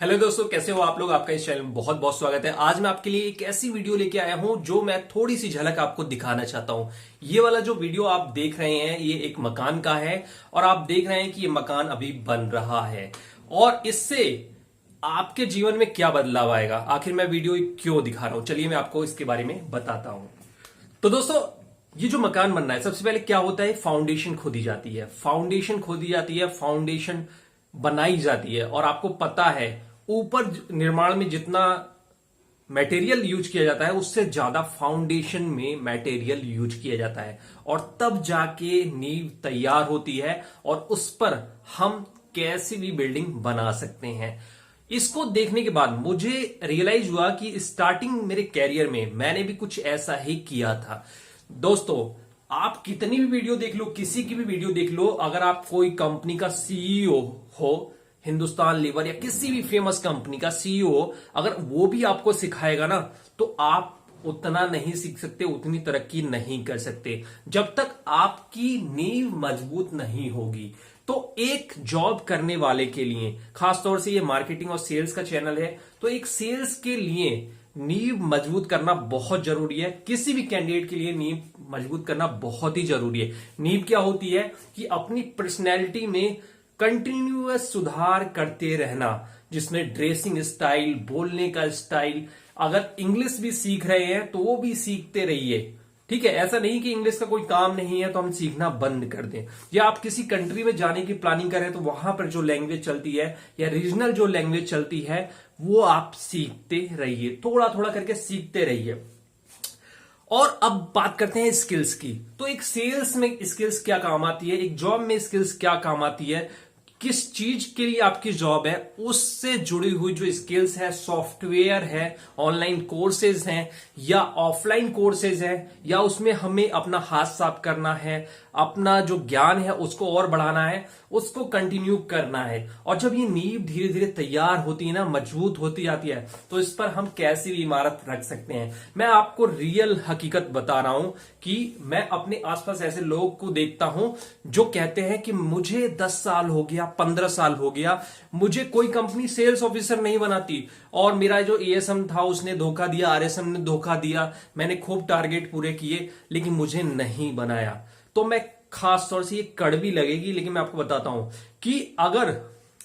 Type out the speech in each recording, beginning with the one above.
Hello दोस्तों, कैसे हो आप लोग। आपका इस चैनल में बहुत बहुत स्वागत है। आज मैं आपके लिए एक ऐसी वीडियो लेके आया हूं जो मैं थोड़ी सी झलक आपको दिखाना चाहता हूं। ये वाला जो वीडियो आप देख रहे हैं ये एक मकान का है और आप देख रहे हैं कि ये मकान अभी बन रहा है और इससे आपके जीवन में क्या बदलाव आएगा। आखिर मैं वीडियो क्यों दिखा रहा हूं, चलिए मैं आपको इसके बारे में बताता हूं। तो दोस्तों, ये जो मकान बनना है सबसे पहले क्या होता है, फाउंडेशन खोदी जाती है। फाउंडेशन खोदी जाती है, फाउंडेशन बनाई जाती है और आपको पता है ऊपर निर्माण में जितना मटेरियल यूज किया जाता है उससे ज्यादा फाउंडेशन में मटेरियल यूज किया जाता है और तब जाके नींव तैयार होती है और उस पर हम कैसी भी बिल्डिंग बना सकते हैं। इसको देखने के बाद मुझे रियलाइज हुआ कि स्टार्टिंग मेरे कैरियर में मैंने भी कुछ ऐसा ही किया था। दोस्तों, आप कितनी भी वीडियो देख लो, किसी की भी वीडियो देख लो, अगर आप कोई कंपनी का सीईओ हो, हिंदुस्तान लीवर या किसी भी फेमस कंपनी का सीईओ, अगर वो भी आपको सिखाएगा ना तो आप उतना नहीं सीख सकते, उतनी तरक्की नहीं कर सकते जब तक आपकी नींव मजबूत नहीं होगी। तो एक जॉब करने वाले के लिए, खासतौर से ये मार्केटिंग और सेल्स का चैनल है, तो एक सेल्स के लिए नींव मजबूत करना बहुत जरूरी है। किसी भी कैंडिडेट के लिए नींव मजबूत करना बहुत ही जरूरी है। नींव क्या होती है कि अपनी पर्सनैलिटी में कंटिन्यूअस सुधार करते रहना, जिसमें ड्रेसिंग स्टाइल, बोलने का स्टाइल, अगर इंग्लिश भी सीख रहे हैं तो वो भी सीखते रहिए। ठीक है, ऐसा नहीं कि इंग्लिश का कोई काम नहीं है तो हम सीखना बंद कर दें, या आप किसी कंट्री में जाने की प्लानिंग करें तो वहां पर जो लैंग्वेज चलती है या रीजनल जो लैंग्वेज चलती है वो आप सीखते रहिए, थोड़ा थोड़ा करके सीखते रहिए। और अब बात करते हैं स्किल्स की। तो एक सेल्स में स्किल्स क्या काम आती है, एक जॉब में स्किल्स क्या काम आती है, किस चीज के लिए आपकी जॉब है, उससे जुड़ी हुई जो स्किल्स है, सॉफ्टवेयर है, ऑनलाइन कोर्सेज हैं या ऑफलाइन कोर्सेज हैं, या उसमें हमें अपना हाथ साफ करना है, अपना जो ज्ञान है उसको और बढ़ाना है, उसको कंटिन्यू करना है। और जब ये नींव धीरे धीरे तैयार होती है ना, मजबूत होती जाती है, तो इस पर हम कैसी भी इमारत रख सकते हैं। मैं आपको रियल हकीकत बता रहा हूं कि मैं अपने आसपास ऐसे लोगों को देखता हूं जो कहते हैं कि मुझे 10 साल हो गया, 15 साल हो गया, मुझे कोई कंपनी सेल्स ऑफिसर नहीं बनाती और मेरा जो एएसएम था उसने धोखा दिया, आरएसएम ने धोखा दिया, मैंने खूब टारगेट पूरे किए लेकिन मुझे नहीं बनाया। तो मैं खास तौर से ये कड़वी लगेगी लेकिन मैं आपको बताता हूं कि अगर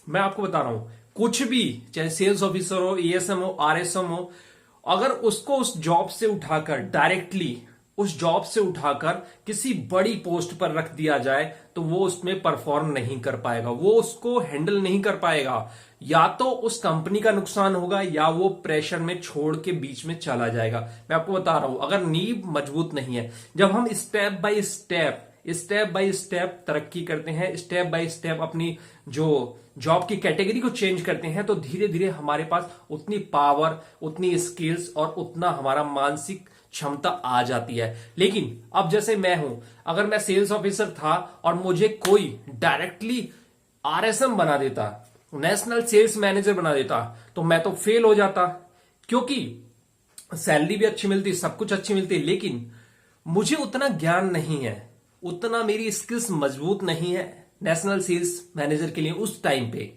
मैं आपको बता रहा हूं कुछ भी, चाहे सेल्स ऑफिसर हो, एएसएम हो, आरएसएम हो, अगर उसको उस जॉब से उठाकर डायरेक्टली उस जॉब से उठाकर किसी बड़ी पोस्ट पर रख दिया जाए तो वो उसमें परफॉर्म नहीं कर पाएगा, वो उसको हैंडल नहीं कर पाएगा। या तो उस कंपनी का नुकसान होगा या वो प्रेशर में छोड़ के बीच में चला जाएगा। मैं आपको बता रहा हूं, अगर नींव मजबूत नहीं है, जब हम स्टेप बाय स्टेप तरक्की करते हैं, स्टेप बाय स्टेप अपनी जो जॉब की कैटेगरी को चेंज करते हैं, तो धीरे धीरे हमारे पास उतनी पावर, उतनी स्किल्स और उतना हमारा मानसिक क्षमता आ जाती है। लेकिन अब जैसे मैं हूं, अगर मैं सेल्स ऑफिसर था और मुझे कोई डायरेक्टली आरएसएम बना देता, नेशनल सेल्स मैनेजर बना देता, तो मैं तो फेल हो जाता, क्योंकि सैलरी भी अच्छी मिलती, सब कुछ अच्छी मिलती, लेकिन मुझे उतना ज्ञान नहीं है, उतना मेरी स्किल्स मजबूत नहीं है नेशनल सेल्स मैनेजर के लिए उस टाइम पे।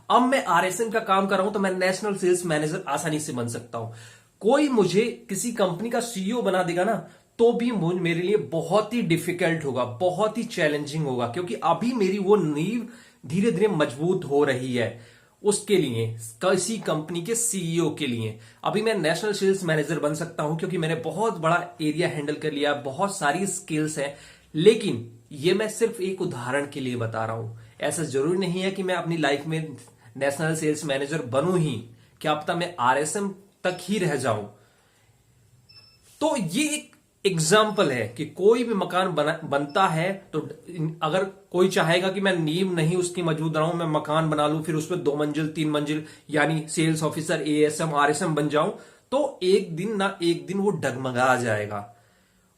अब मैं आरएसएम का काम कर रहा हूं तो मैं नेशनल सेल्स मैनेजर आसानी से बन सकता हूं। कोई मुझे किसी कंपनी का सीईओ बना देगा ना तो भी मेरे लिए बहुत ही डिफिकल्ट होगा, बहुत ही चैलेंजिंग होगा, क्योंकि अभी मेरी वो नींव धीरे धीरे मजबूत हो रही है। उसके लिए, किसी कंपनी के सीईओ के लिए अभी मैं नेशनल सेल्स मैनेजर बन सकता हूं क्योंकि मैंने बहुत बड़ा एरिया हैंडल कर लिया, बहुत सारी स्किल्स हैं। लेकिन ये मैं सिर्फ एक उदाहरण के लिए बता रहा हूं, ऐसा जरूरी नहीं है कि मैं अपनी लाइफ में नेशनल सेल्स मैनेजर बनूं ही, क्या पता मैं आरएसएम तक ही रह जाऊं। तो ये एक एग्जाम्पल है कि कोई भी मकान बनता है तो अगर कोई चाहेगा कि मैं नींव नहीं उसकी मजबूत बनाऊं, मैं मकान बना लूं फिर उस पर 2 मंजिल 3 मंजिल यानी सेल्स ऑफिसर, एएसएम, आरएसएम बन जाऊं, तो एक दिन ना एक दिन वो डगमगा जाएगा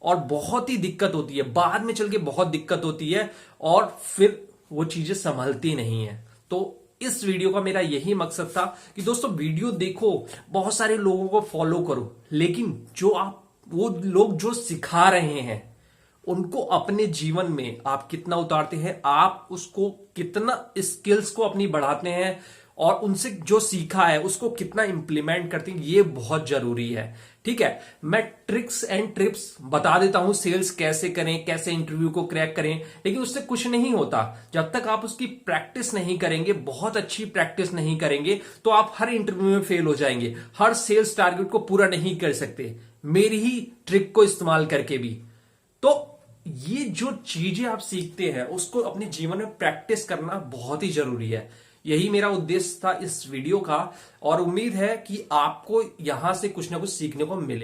और बहुत ही दिक्कत होती है, बाद में चल के बहुत दिक्कत होती है और फिर वो चीजें संभलती नहीं है। तो इस वीडियो का मेरा यही मकसद था कि दोस्तों वीडियो देखो, बहुत सारे लोगों को फॉलो करो, लेकिन वो लोग जो सिखा रहे हैं उनको अपने जीवन में आप कितना उतारते हैं, आप उसको कितना स्किल्स को अपनी बढ़ाते हैं और उनसे जो सीखा है उसको कितना इंप्लीमेंट करते हैं, ये बहुत जरूरी है। ठीक है, मैं ट्रिक्स एंड ट्रिप्स बता देता हूं, सेल्स कैसे करें, कैसे इंटरव्यू को क्रैक करें, लेकिन उससे कुछ नहीं होता जब तक आप उसकी प्रैक्टिस नहीं करेंगे, बहुत अच्छी प्रैक्टिस नहीं करेंगे तो आप हर इंटरव्यू में फेल हो जाएंगे, हर सेल्स टारगेट को पूरा नहीं कर सकते मेरी ही ट्रिक को इस्तेमाल करके भी। तो ये जो चीजें आप सीखते हैं उसको अपने जीवन में प्रैक्टिस करना बहुत ही जरूरी है। यही मेरा उद्देश्य था इस वीडियो का, और उम्मीद है कि आपको यहां से कुछ ना कुछ सीखने को मिले।